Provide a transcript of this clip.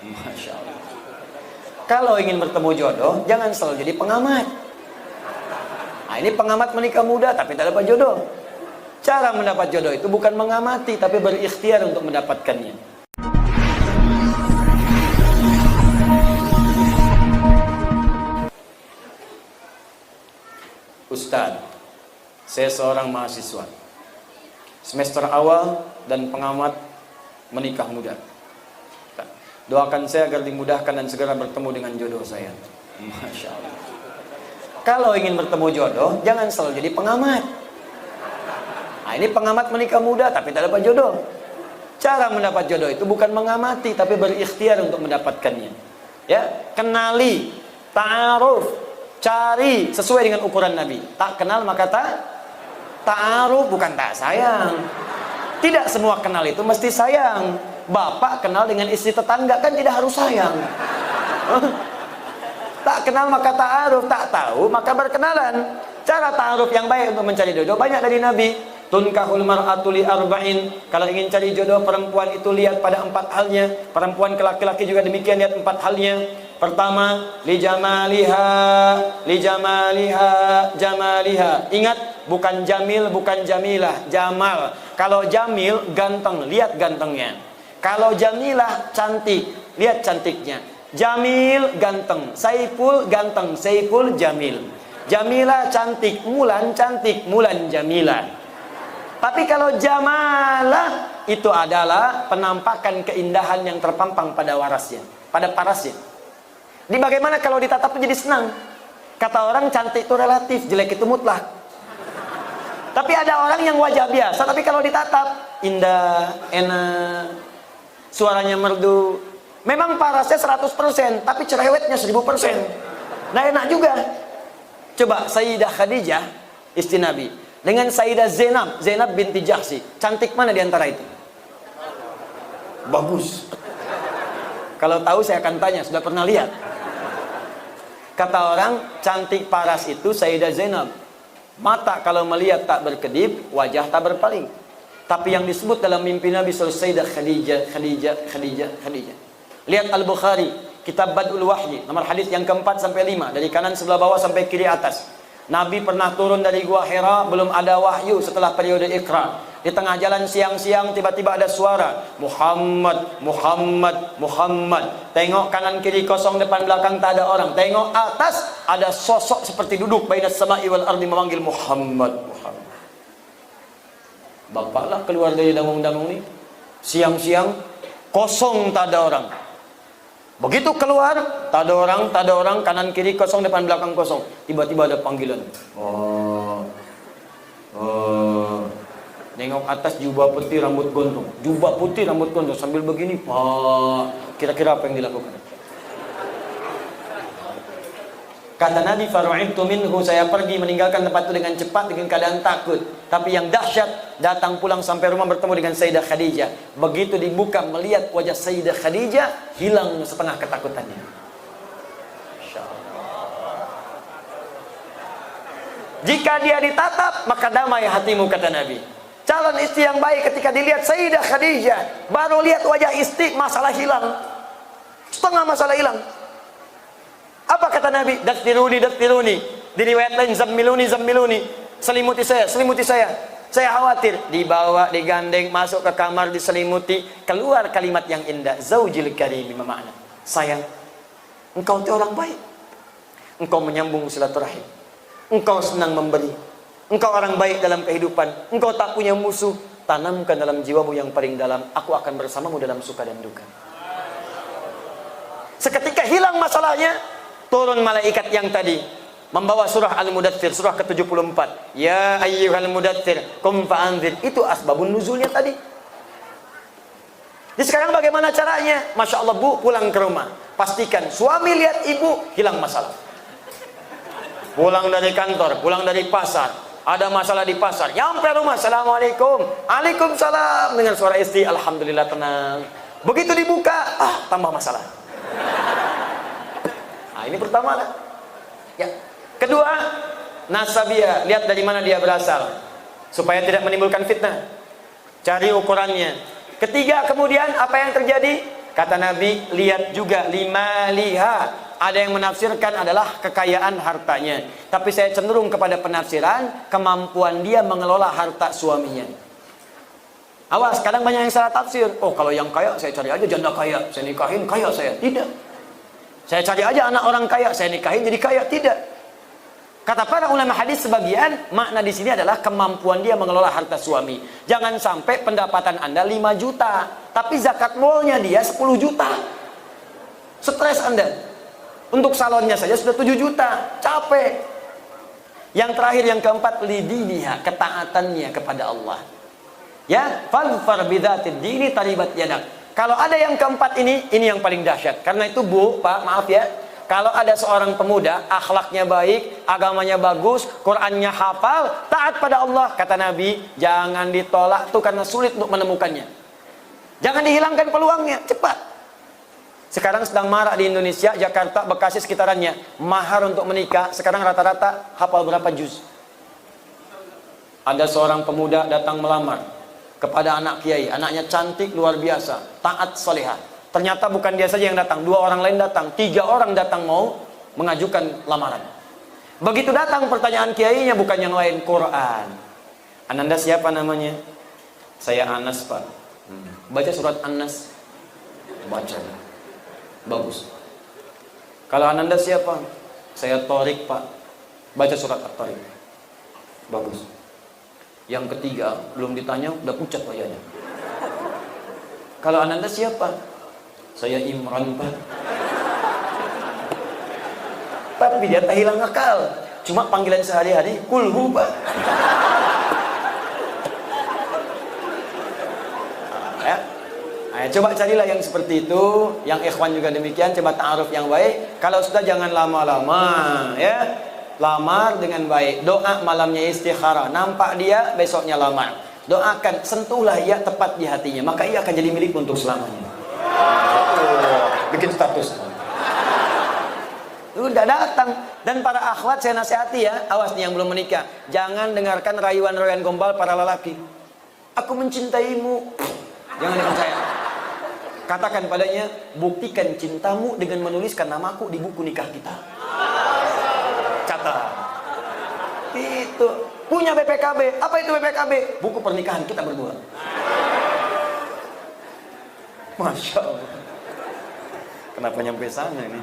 Masya Allah. Kalau ingin bertemu jodoh, jangan selalu jadi pengamat. Nah, ini pengamat menikah muda tapi tak dapat jodoh. Cara mendapat jodoh itu bukan mengamati, tapi berikhtiar untuk mendapatkannya. Ustadz, saya seorang mahasiswa semester awal dan pengamat menikah muda. Doakan saya agar dimudahkan dan segera bertemu dengan jodoh saya. Masya Allah. Kalau ingin bertemu jodoh, jangan selalu jadi pengamat. Nah, ini pengamat menikah muda tapi tak dapat jodoh. Cara mendapat jodoh itu bukan mengamati, tapi berikhtiar untuk mendapatkannya. Ya, kenali, ta'aruf, cari sesuai dengan ukuran Nabi. Tak kenal maka ta'aruf, bukan tak sayang. Tidak semua kenal itu mesti sayang. Bapak kenal dengan istri tetangga kan tidak harus sayang. Tak kenal maka ta'aruf, tak tahu maka berkenalan. Cara ta'aruf yang baik untuk mencari jodoh banyak dari Nabi. Tunkahul mar'atu li arba'in. Kalau ingin cari jodoh perempuan itu lihat pada 4 halnya. Perempuan ke laki-laki juga demikian, lihat 4 halnya. Pertama, li jamaliha, jamaliha. Ingat, bukan jamil, bukan jamilah, jamal. Kalau jamil ganteng, lihat gantengnya. Kalau jamilah cantik, lihat cantiknya. Jamil ganteng, Saiful ganteng, Saiful jamil. Jamilah cantik, Mulan cantik, Mulan jamilah. Tapi kalau jamalah itu adalah penampakan keindahan yang terpampang pada warasnya, pada parasnya. Di bagaimana kalau ditatap itu jadi senang. Kata orang cantik itu relatif, jelek itu mutlak. Tapi ada orang yang wajah biasa, tapi kalau ditatap indah, enak, suaranya merdu. Memang parasnya 100%, tapi cerewetnya 1000%. Nah, enak juga. Coba Sayyidah Khadijah, istri Nabi, dengan Sayyidah Zainab binti Jahsy, cantik mana di antara itu? Bagus. Kalau tahu saya akan tanya, sudah pernah lihat? Kata orang, cantik paras itu Sayyidah Zainab. Mata kalau melihat tak berkedip, wajah tak berpaling. Tapi yang disebut dalam mimpi Nabi Sayyidah Khadijah. Lihat Al-Bukhari, kitab Badul Wahyi, nomor hadis yang keempat sampai 5, dari kanan sebelah bawah sampai kiri atas. Nabi pernah turun dari Gua Hira, belum ada wahyu setelah periode Iqra. Di tengah jalan siang-siang tiba-tiba ada suara, Muhammad, Muhammad, Muhammad. Tengok kanan kiri kosong, depan belakang tak ada orang. Tengok atas, ada sosok seperti duduk bainas sama'i wal ardi memanggil Muhammad, Muhammad. Bapaklah keluar dari dangung-dangung ini. Siang-siang kosong, tak ada orang. Begitu keluar, tak ada orang, kanan kiri kosong, depan belakang kosong. Tiba-tiba ada panggilan. Nengok atas, jubah putih rambut gondrong. Jubah putih rambut gondrong sambil begini, Pak. Kira-kira apa yang dilakukan? Kata Nabi, faru'ibtu minhu, saya pergi meninggalkan tempat itu dengan cepat dengan keadaan takut. Tapi yang dahsyat, datang pulang sampai rumah bertemu dengan Sayyidah Khadijah. Begitu dibuka melihat wajah Sayyidah Khadijah, hilang setengah ketakutannya. Jika dia ditatap, maka damai hatimu, kata Nabi. Calon istri yang baik ketika dilihat Sayyidah Khadijah, baru lihat wajah istri, masalah hilang. Setengah masalah hilang. Apa kata Nabi? Dastiruni, dastiruni. Diriwayat lain, zammiluni, zammiluni. Selimuti saya, selimuti saya. Saya khawatir. Dibawa, digandeng, masuk ke kamar, diselimuti. Keluar kalimat yang indah. Zaujil karim, makna. Sayang, engkau itu orang baik. Engkau menyambung silaturahim. Engkau senang memberi. Engkau orang baik dalam kehidupan. Engkau tak punya musuh. Tanamkan dalam jiwamu yang paling dalam. Aku akan bersamamu dalam suka dan duka. Seketika hilang masalahnya, turun malaikat yang tadi membawa surah Al-Mudaththir, surah ke-74. Ya ayyuhal mudaththir, qum fa'anzir. Itu asbabun nuzulnya tadi. Jadi sekarang bagaimana caranya? Masya Allah, Bu, pulang ke rumah, pastikan suami lihat ibu, hilang masalah. Pulang dari kantor, pulang dari pasar, ada masalah di pasar, nyampe rumah, assalamualaikum, waalaikumsalam, dengan suara istri, alhamdulillah tenang. Begitu dibuka, tambah masalah. Nah, ini pertama lah. Ya. Kedua, nasabiyah, lihat dari mana dia berasal supaya tidak menimbulkan fitnah. Cari ukurannya. Ketiga, kemudian apa yang terjadi? Kata Nabi, lihat juga lima liha. Ada yang menafsirkan adalah kekayaan hartanya. Tapi saya cenderung kepada penafsiran kemampuan dia mengelola harta suaminya. Awas, kadang banyak yang salah tafsir. Oh, kalau yang kaya saya cari aja janda kaya, saya nikahin kaya saya. Tidak. Saya cari aja anak orang kaya, saya nikahin jadi kaya. Tidak. Kata para ulama hadis sebagian, makna di sini adalah kemampuan dia mengelola harta suami. Jangan sampai pendapatan Anda 5 juta, tapi zakat malnya dia 10 juta. Stres Anda. Untuk salonnya saja sudah 7 juta, capek. Yang terakhir, yang keempat, lidiniha, ketaatannya kepada Allah. Ya, fadfar bidzatid dini taribat yadak. Kalau ada yang keempat ini yang paling dahsyat. Karena itu Bu, Pak, maaf ya. Kalau ada seorang pemuda, akhlaknya baik, agamanya bagus, Qur'annya hafal, taat pada Allah, kata Nabi, jangan ditolak tuh karena sulit untuk menemukannya. Jangan dihilangkan peluangnya, cepat. Sekarang sedang marak di Indonesia, Jakarta, Bekasi sekitarannya. Mahar untuk menikah, sekarang rata-rata hafal berapa juz. Ada seorang pemuda datang melamar kepada anak kiai. Anaknya cantik, luar biasa, taat, salihah. Ternyata bukan dia saja yang datang, 2 orang lain datang, 3 orang datang mau mengajukan lamaran. Begitu datang pertanyaan kiainya bukan yang lain, Quran. Ananda siapa namanya? Saya Anas, Pak. Baca surat An-Nas. Baca. Bagus. Kalau Ananda siapa? Saya Torik, Pak. Baca surat At-Torik. Bagus. Yang ketiga, belum ditanya, udah pucat wajahnya. Kalau Ananda siapa? Saya Imran, Pak. Tapi dia tak hilang akal. Cuma panggilan sehari-hari, kulhu, Pak. Ya. Nah, coba carilah yang seperti itu, yang ikhwan juga demikian, coba ta'aruf yang baik. Kalau sudah jangan lama-lama, ya. Lamar dengan baik. Doa malamnya istikharah. Nampak dia, besoknya lamar. Doakan, sentuhlah ia tepat di hatinya, maka ia akan jadi milik untuk selamanya. Bikin status. Udah datang. Dan para akhwat saya nasihati ya, awas nih yang belum menikah, jangan dengarkan rayuan-rayuan gombal para lelaki. Aku mencintaimu. Jangan dipercaya. Katakan padanya, buktikan cintamu dengan menuliskan namaku di buku nikah kita. Catat. Itu. Punya BPKB. Apa itu BPKB? Buku pernikahan kita berdua. Masya Allah. Kenapa nyampe sana ini?